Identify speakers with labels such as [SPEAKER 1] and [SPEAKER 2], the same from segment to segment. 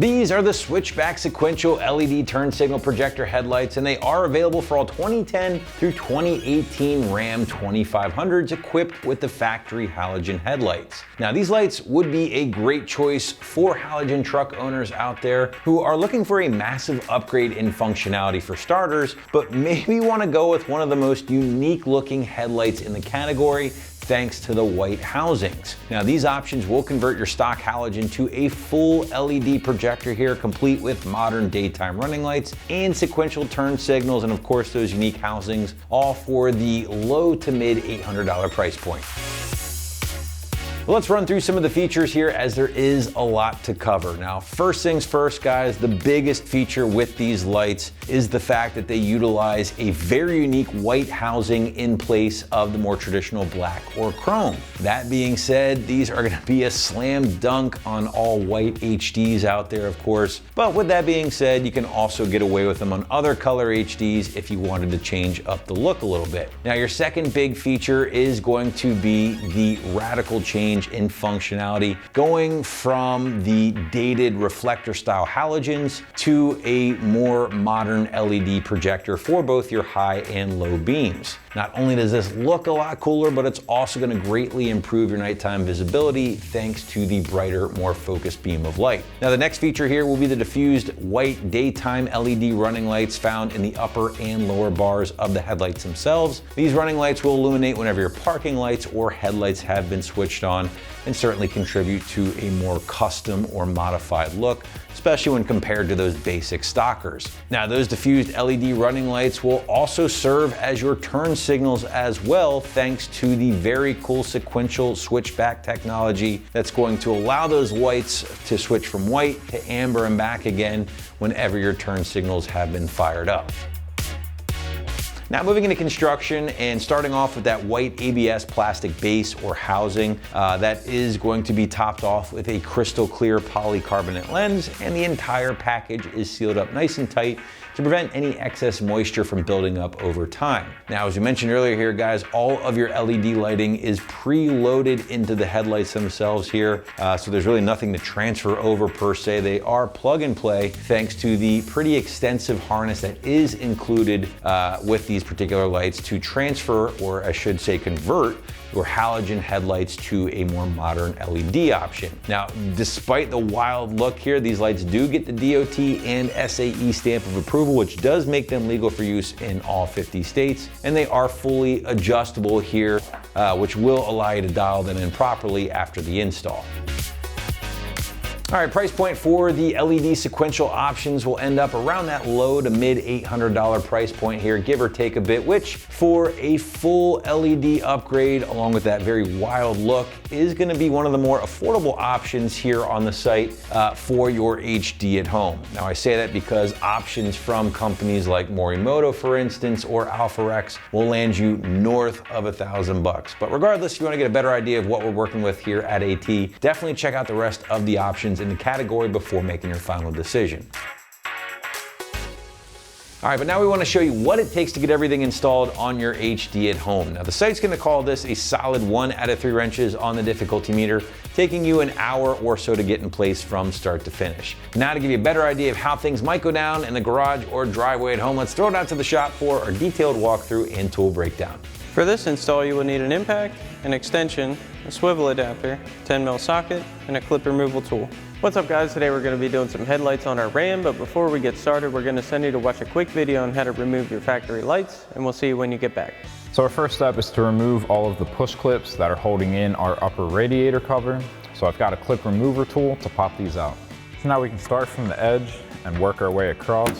[SPEAKER 1] These are the Switchback Sequential LED turn signal projector headlights, and they are available for all 2010 through 2018 Ram 2500s equipped with the factory halogen headlights. Now, these lights would be a great choice for halogen truck owners out there who are looking for a massive upgrade in functionality for starters, but maybe want to go with one of the most unique looking headlights in the category, thanks to the white housings. Now, these options will convert your stock halogen to a full LED projector here, complete with modern daytime running lights and sequential turn signals, and of course those unique housings, all for the low to mid $800 price point. Let's run through some of the features here, as there is a lot to cover. Now, first things first, guys, the biggest feature with these lights is the fact that they utilize a very unique white housing in place of the more traditional black or chrome. That being said, these are gonna be a slam dunk on all white HDs out there, of course. But with that being said, you can also get away with them on other color HDs if you wanted to change up the look a little bit. Now, your second big feature is going to be the radical change in functionality, going from the dated reflector style halogens to a more modern LED projector for both your high and low beams. Not only does this look a lot cooler, but it's also going to greatly improve your nighttime visibility thanks to the brighter, more focused beam of light. Now, the next feature here will be the diffused white daytime LED running lights found in the upper and lower bars of the headlights themselves. These running lights will illuminate whenever your parking lights or headlights have been switched on, and certainly contribute to a more custom or modified look, especially when compared to those basic stockers. Now, those diffused LED running lights will also serve as your turn signals as well, thanks to the very cool sequential switchback technology that's going to allow those lights to switch from white to amber and back again whenever your turn signals have been fired up. Now, moving into construction and starting off with that white ABS plastic base or housing that is going to be topped off with a crystal clear polycarbonate lens, and the entire package is sealed up nice and tight to prevent any excess moisture from building up over time. Now, as we mentioned earlier here, guys, all of your LED lighting is preloaded into the headlights themselves here, so there's really nothing to transfer over per se. They are plug and play thanks to the pretty extensive harness that is included with these particular lights to transfer, or I should say convert, your halogen headlights to a more modern LED option. Now, despite the wild look here, these lights do get the DOT and SAE stamp of approval, which does make them legal for use in all 50 states. And they are fully adjustable here, which will allow you to dial them in properly after the install. All right, price point for the LED sequential options will end up around that low to mid $800 price point here, give or take a bit, which for a full LED upgrade, along with that very wild look, is gonna be one of the more affordable options here on the site for your HD at home. Now, I say that because options from companies like Morimoto, for instance, or Alpharex will land you north of $1,000. But regardless, if you wanna get a better idea of what we're working with here at AT, definitely check out the rest of the options in the category before making your final decision. All right, but now we want to show you what it takes to get everything installed on your HD at home. Now, the site's going to call this a solid 1 out of 3 wrenches on the difficulty meter, taking you an hour or so to get in place from start to finish. Now, to give you a better idea of how things might go down in the garage or driveway at home, let's throw it out to the shop for our detailed walkthrough and tool breakdown.
[SPEAKER 2] For this install, you will need an impact, an extension, a swivel adapter, 10mm socket, and a clip removal tool. What's up, guys? Today we're going to be doing some headlights on our Ram, but before we get started, we're going to send you to watch a quick video on how to remove your factory lights, and we'll see you when you get back.
[SPEAKER 3] So our first step is to remove all of the push clips that are holding in our upper radiator cover. So I've got a clip remover tool to pop these out. So now we can start from the edge and work our way across,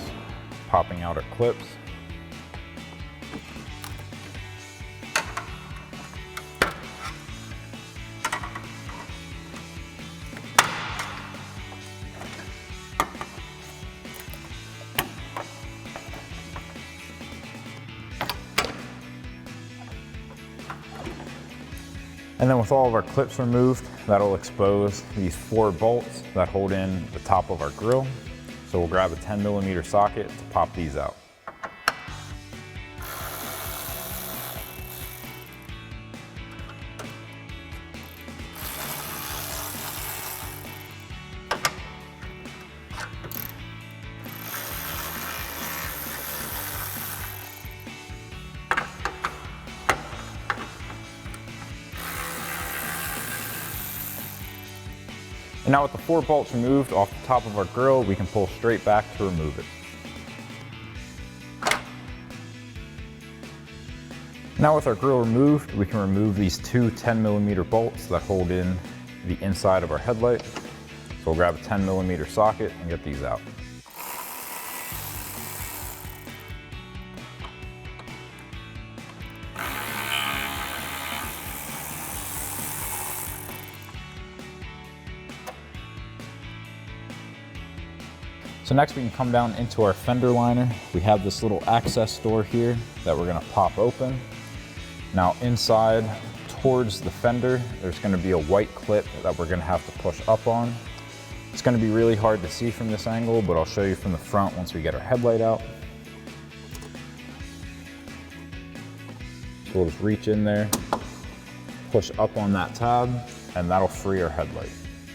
[SPEAKER 3] popping out our clips. And then with all of our clips removed, that'll expose these 4 bolts that hold in the top of our grill. So we'll grab a 10mm socket to pop these out. And now with the 4 bolts removed off the top of our grill, we can pull straight back to remove it. Now with our grill removed, we can remove these 2 10mm bolts that hold in the inside of our headlight. So we'll grab a 10mm socket and get these out. So next we can come down into our fender liner. We have this little access door here that we're gonna pop open. Now inside towards the fender, there's gonna be a white clip that we're gonna have to push up on. It's gonna be really hard to see from this angle, but I'll show you from the front once we get our headlight out. So we'll just reach in there, push up on that tab, and that'll free our headlight.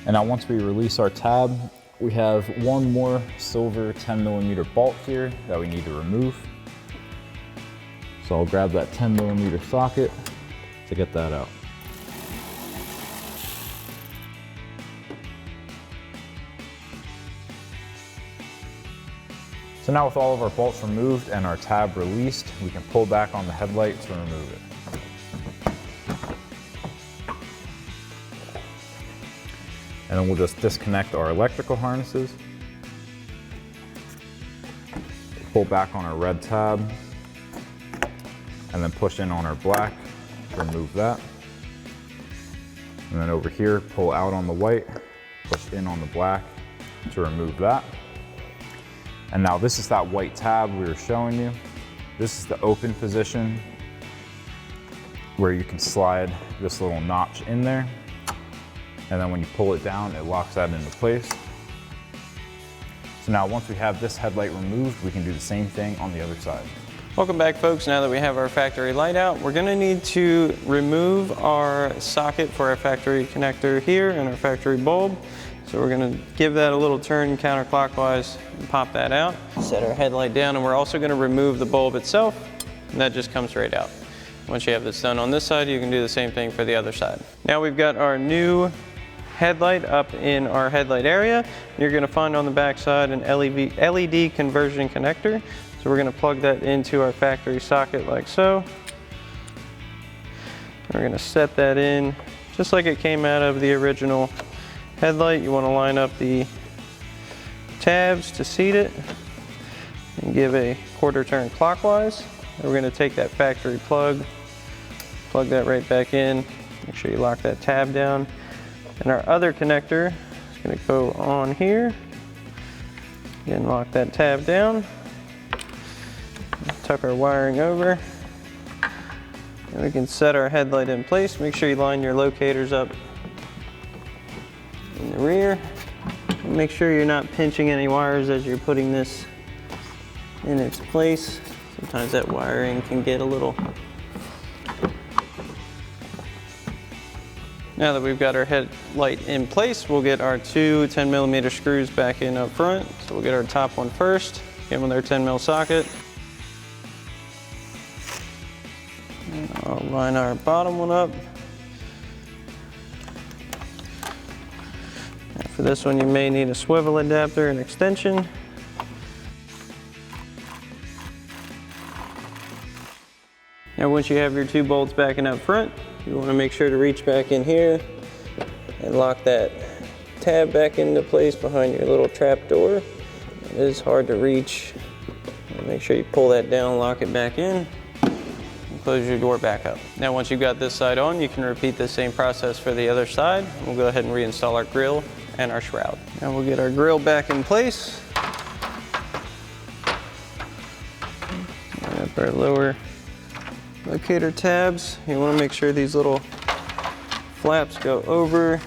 [SPEAKER 3] And now once we release our tab, we have one more silver 10mm bolt here that we need to remove. So I'll grab that 10mm socket to get that out. So now with all of our bolts removed and our tab released, we can pull back on the headlight to remove it. And then we'll just disconnect our electrical harnesses. Pull back on our red tab, and then push in on our black to remove that. And then over here, pull out on the white, push in on the black to remove that. And now this is that white tab we were showing you. This is the open position where you can slide this little notch in there. And then when you pull it down, it locks that into place. So now once we have this headlight removed, we can do the same thing on the other side.
[SPEAKER 2] Welcome back, folks. Now that we have our factory light out, we're gonna need to remove our socket for our factory connector here and our factory bulb. So we're gonna give that a little turn counterclockwise and pop that out. Set our headlight down, and we're also gonna remove the bulb itself, and that just comes right out. Once you have this done on this side, you can do the same thing for the other side. Now we've got our new headlight up in our headlight area. You're gonna find on the back side an LED conversion connector. So we're gonna plug that into our factory socket like so. We're gonna set that in just like it came out of the original headlight. You wanna line up the tabs to seat it and give a quarter turn clockwise. And we're gonna take that factory plug that right back in. Make sure you lock that tab down. And our other connector is going to go on here. Again, lock that tab down. Tuck our wiring over. And we can set our headlight in place. Make sure you line your locators up in the rear. And make sure you're not pinching any wires as you're putting this in its place. Sometimes that wiring can get a little. Now that we've got our headlight in place, we'll get our 2 10mm screws back in up front. So we'll get our top one first, get with our 10mm socket. And I'll line our bottom one up. And for this one, you may need a swivel adapter and extension. Now once you have your 2 bolts backing up front, you want to make sure to reach back in here and lock that tab back into place behind your little trap door. It is hard to reach. Make sure you pull that down, lock it back in, and close your door back up. Now once you've got this side on, you can repeat the same process for the other side. We'll go ahead and reinstall our grill and our shroud. Now we'll get our grill back in place. Line up our lower locator tabs. You want to make sure these little flaps go over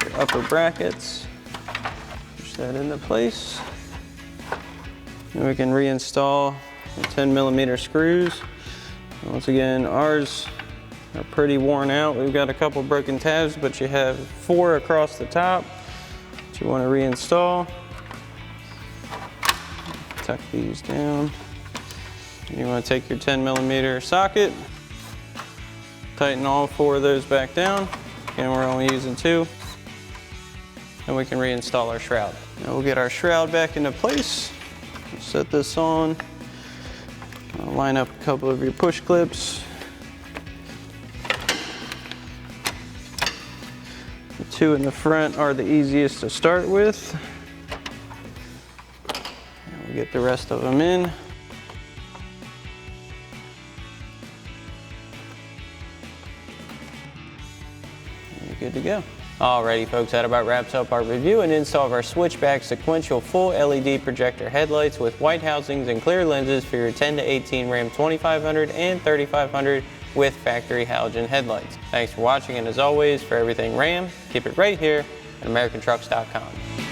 [SPEAKER 2] your upper brackets. Push that into place. And we can reinstall the 10mm screws. Once again, ours are pretty worn out. We've got a couple broken tabs, but you have 4 across the top that you want to reinstall. Tuck these down. You want to take your 10mm socket, tighten all 4 of those back down. Again, we're only using 2. and we can reinstall our shroud. Now we'll get our shroud back into place. Set this on. Line up a couple of your push clips. The two in the front are the easiest to start with. And we'll get the rest of them in. Good to go. Alrighty folks, that about wraps up our review and install of our Switchback Sequential full LED projector headlights with white housings and clear lenses for your 10 to 18 Ram 2500 and 3500 with factory halogen headlights. Thanks for watching, and as always, for everything Ram, keep it right here at AmericanTrucks.com.